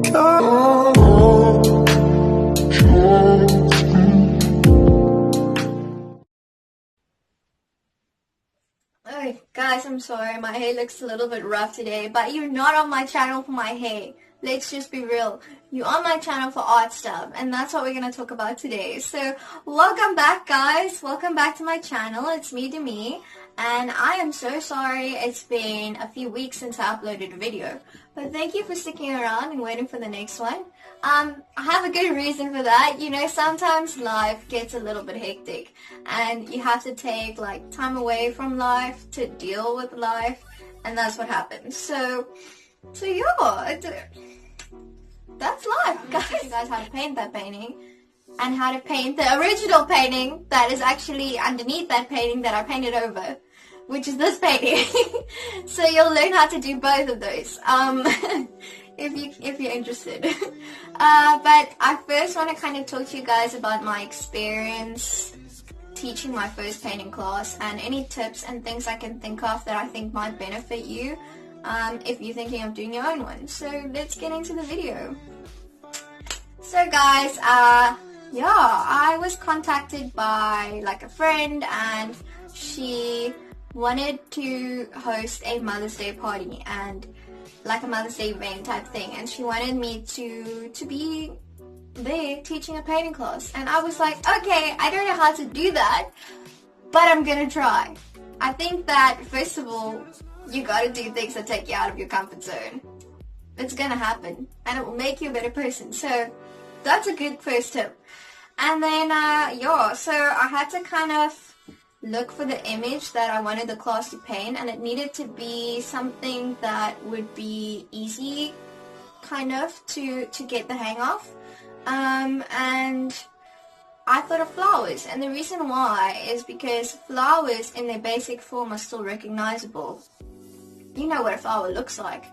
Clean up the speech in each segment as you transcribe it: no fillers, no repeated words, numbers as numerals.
Okay, guys, I'm sorry, my hair looks a little bit rough today, but you're not on my channel for my hair. Let's just be real. You're on my channel for art stuff, and that's what we're going to talk about today. So, welcome back, guys. Welcome back to my channel. It's me, Demi, and I am so sorry it's been a few weeks since I uploaded a video. But thank you for sticking around and waiting for the next one. I have a good reason for that. You know, sometimes life gets a little bit hectic and you have to take like time away from life to deal with life, and that's what happens. So yeah, that's life, guys. Teach you guys how to paint that painting and how to paint the original painting that is actually underneath that painting that I painted over, which is this painting. So you'll learn how to do both of those. If you're interested. But I first want to kind of talk to you guys about my experience teaching my first painting class and any tips and things I can think of that I think might benefit you if you're thinking of doing your own one. So let's get into the video. So guys, yeah, I was contacted by like a friend, and she wanted to host a Mother's Day party and like a Mother's Day event type thing, and she wanted me to be there teaching a painting class. And I was like, okay, I don't know how to do that, but I'm gonna try. I think that first of all, you gotta do things that take you out of your comfort zone. It's gonna happen and it will make you a better person. So that's a good first tip. And then yeah, so I had to kind of look for the image that I wanted the class to paint, and it needed to be something that would be easy kind of to get the hang of. And I thought of flowers, and the reason why is because flowers in their basic form are still recognizable. You know what a flower looks like.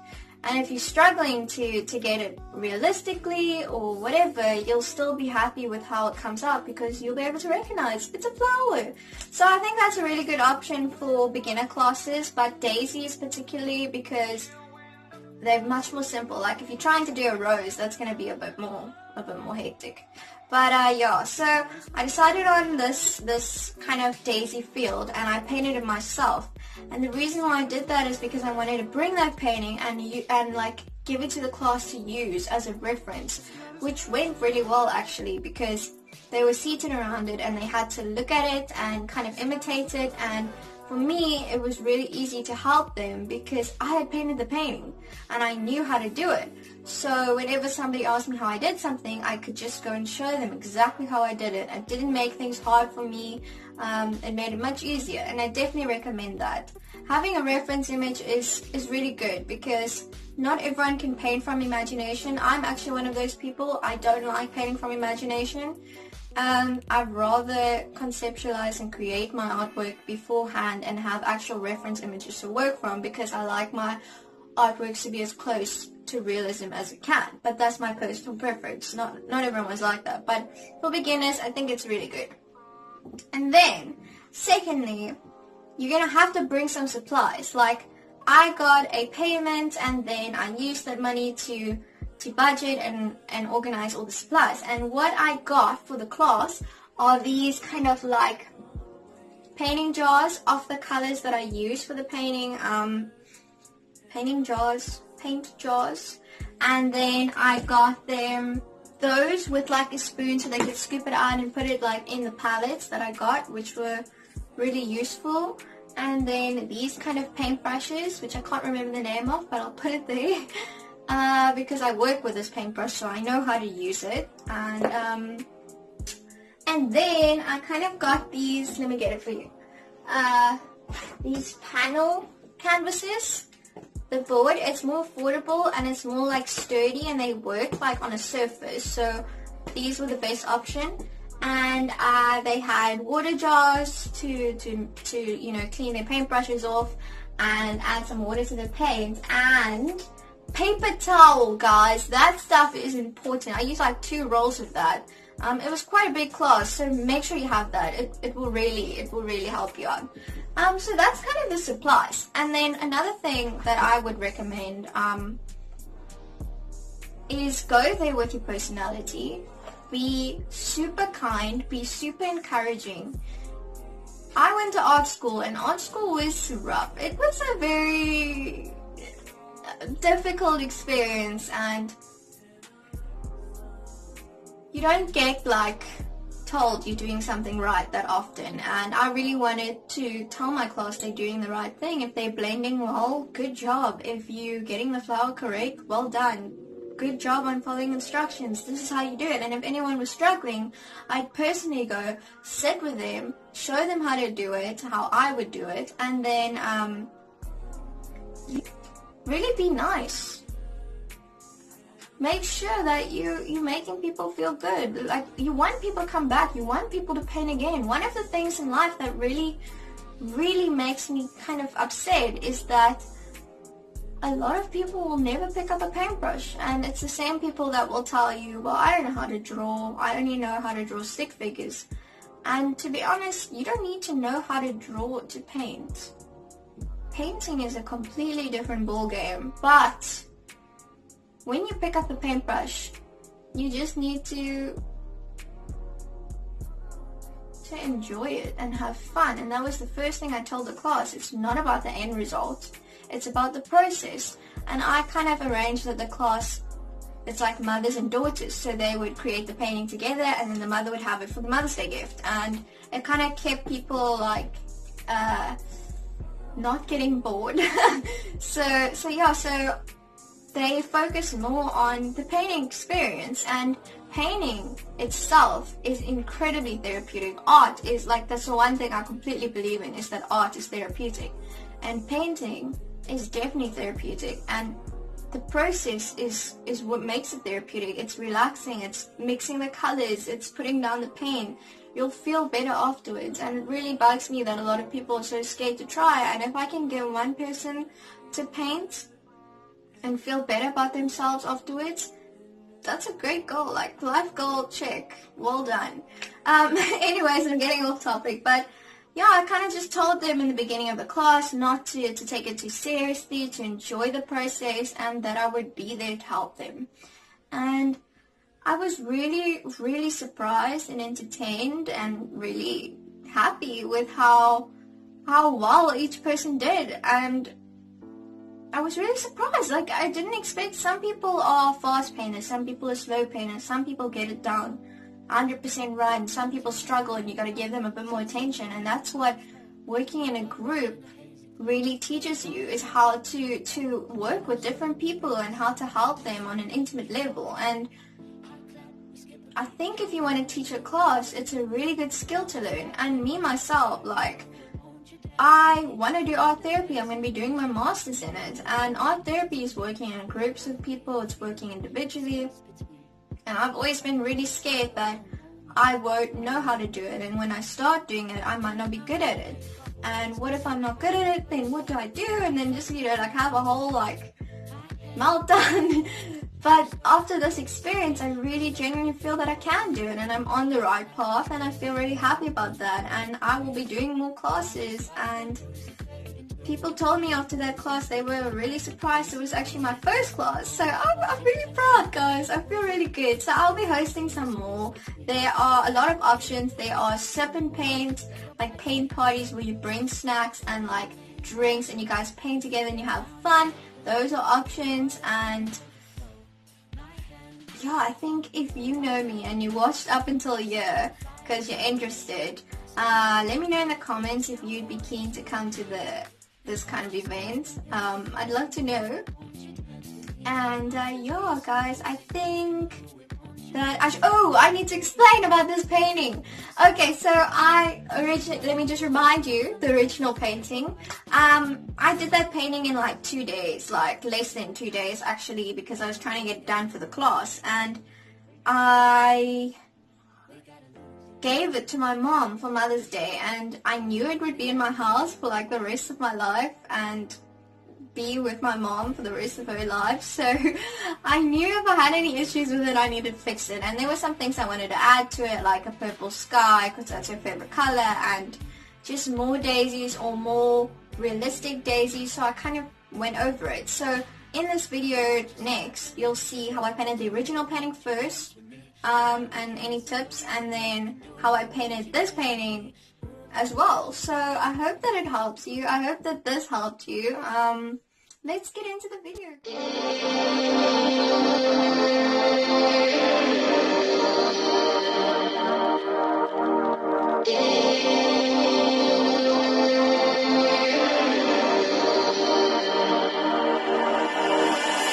And if you're struggling to get it realistically or whatever, you'll still be happy with how it comes out because you'll be able to recognize it's a flower. So I think that's a really good option for beginner classes, but daisies particularly because they're much more simple. Like if you're trying to do a rose, that's going to be a bit more hectic. But yeah, so I decided on this kind of daisy field, and I painted it myself. And the reason why I did that is because I wanted to bring that painting and like give it to the class to use as a reference, which went really well actually, because they were seated around it and they had to look at it and kind of imitate it. And for me, it was really easy to help them because I had painted the painting and I knew how to do it. So whenever somebody asked me how I did something, I could just go and show them exactly how I did it. It didn't make things hard for me. It made it much easier, and I definitely recommend that. Having a reference image is really good because not everyone can paint from imagination. I'm actually one of those people. I don't like painting from imagination. I'd rather conceptualize and create my artwork beforehand and have actual reference images to work from, because I like my artworks to be as close to realism as it can. But that's my personal preference. Not everyone was like that, but for beginners I think it's really good. And then secondly, you're gonna have to bring some supplies. Like I got a payment and then I used that money to budget and organize all the supplies. And what I got for the class are these kind of like painting jars of the colors that I use for the painting, paint jars. And then I got them those with like a spoon so they could scoop it out and put it like in the palettes that I got, which were really useful. And then these kind of paint brushes, which I can't remember the name of, but I'll put it there. Because I work with this paintbrush, so I know how to use it. And then I kind of got these, let me get it for you, these panel canvases. The board, it's more affordable and it's more like sturdy, and they work like on a surface, so these were the best option. And they had water jars to you know, clean their paintbrushes off and add some water to the paint, and paper towel, guys. That stuff is important. I used like 2 rolls of that. It was quite a big class, so make sure you have that. It will really help you out. So that's kind of the supplies. And then another thing that I would recommend is go there with your personality, be super kind, be super encouraging. I went to art school, and art school was rough. It was a very difficult experience, and you don't get like told you're doing something right that often. And I really wanted to tell my class they're doing the right thing. If they're blending well, good job. If you're getting the flower correct, well done. Good job on following instructions. This is how you do it. And if anyone was struggling, I'd personally go sit with them, show them how to do it, how I would do it, and then really be nice. Make sure that you're making people feel good. Like, you want people to come back. You want people to paint again. One of the things in life that really makes me kind of upset is that a lot of people will never pick up a paintbrush, and it's the same people that will tell you, well, I don't know how to draw, I only know how to draw stick figures. And to be honest, you don't need to know how to draw to paint. Painting is a completely different ball game, but when you pick up a paintbrush, you just need to enjoy it and have fun. And that was the first thing I told the class. It's not about the end result. It's about the process. And I kind of arranged that the class, it's like mothers and daughters, so they would create the painting together, and then the mother would have it for the Mother's Day gift. And it kind of kept people like not getting bored. so they focus more on the painting experience, and painting itself is incredibly therapeutic. Art is like, that's the one thing I completely believe in, is that art is therapeutic, and painting is definitely therapeutic, and the process is what makes it therapeutic. It's relaxing, it's mixing the colors, it's putting down the paint. You'll feel better afterwards, and it really bugs me that a lot of people are so scared to try. And if I can get one person to paint and feel better about themselves afterwards, that's a great goal. Like, life goal, check, well done. Anyways, I'm getting off topic, but yeah, I kind of just told them in the beginning of the class not to take it too seriously, to enjoy the process, and that I would be there to help them. And I was really surprised and entertained and really happy with how well each person did. And I was really surprised. Like, I didn't expect. Some people are fast painters, some people are slow painters, some people get it down 100% right, some people struggle, and you got to give them a bit more attention. And that's what working in a group really teaches you, is how to work with different people and how to help them on an intimate level. And I think if you want to teach a class, it's a really good skill to learn. And me myself, like, I want to do art therapy. I'm going to be doing my master's in it, and art therapy is working in groups with people, it's working individually. And I've always been really scared that I won't know how to do it, and when I start doing it, I might not be good at it. And what if I'm not good at it? Then what do I do? And then just, like, have a whole, like, meltdown. But after this experience, I really genuinely feel that I can do it, and I'm on the right path, and I feel really happy about that. And I will be doing more classes, and people told me after that class they were really surprised it was actually my first class. So I'm really proud, guys. I feel really good. So I'll be hosting some more. There are a lot of options. There are sip and paint, like paint parties where you bring snacks and like drinks and you guys paint together and you have fun. Those are options. And yeah, I think if you know me and you watched up until here because you're interested, let me know in the comments if you'd be keen to come to this kind of event. I'd love to know. And yeah, guys, I think that I need to explain about this painting. Okay, so let me just remind you the original painting. I did that painting in like 2 days, like less than 2 days actually, because I was trying to get it done for the class, and I gave it to my mom for Mother's Day, and I knew it would be in my house for like the rest of my life and be with my mom for the rest of her life. So I knew if I had any issues with it, I needed to fix it. And there were some things I wanted to add to it, like a purple sky because that's her favorite color, and just more daisies or more realistic daisies. So I kind of went over it. So in this video next, you'll see how I painted the original painting first, and any tips, and then how I painted this painting as well. So I hope that it helps you. I hope that this helped you. Let's get into the video.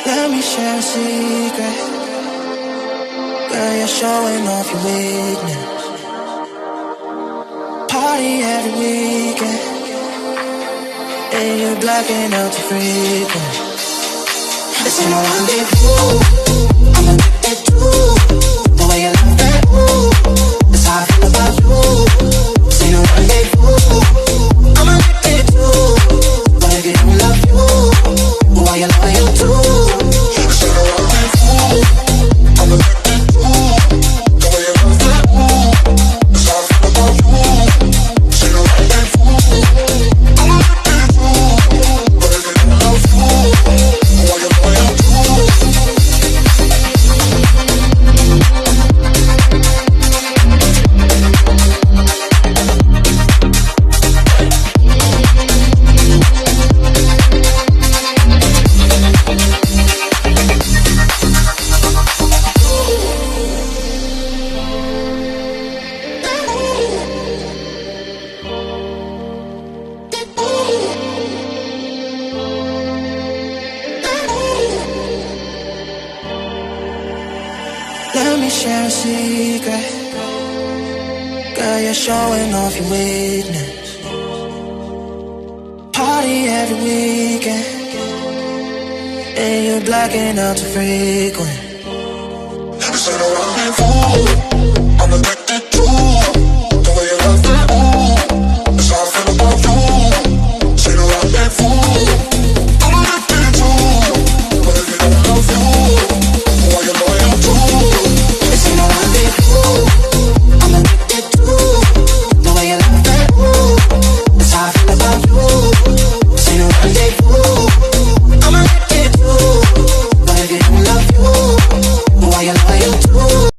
Let me share a secret. Girl, you're showing off your weakness. Party every weekend, and you're blacking out the frequent. This ain't no rendezvous. I'm addicted to the way you love that. Ooh, that's how I feel about you. This ain't no rendezvous. I'm addicted to the way you love you. The way you love you too. This ain't no rendezvous. I'm addicted to the way you love that. Ooh, that's how I feel about you. This ain't no rendezvous. I'm addicted to the way you love you. The way you love you too. Let me share a secret. Girl, you're showing off your weakness. Party every weekend, and you're blacking out too frequent. This ain't no rendezvous. I'm addicted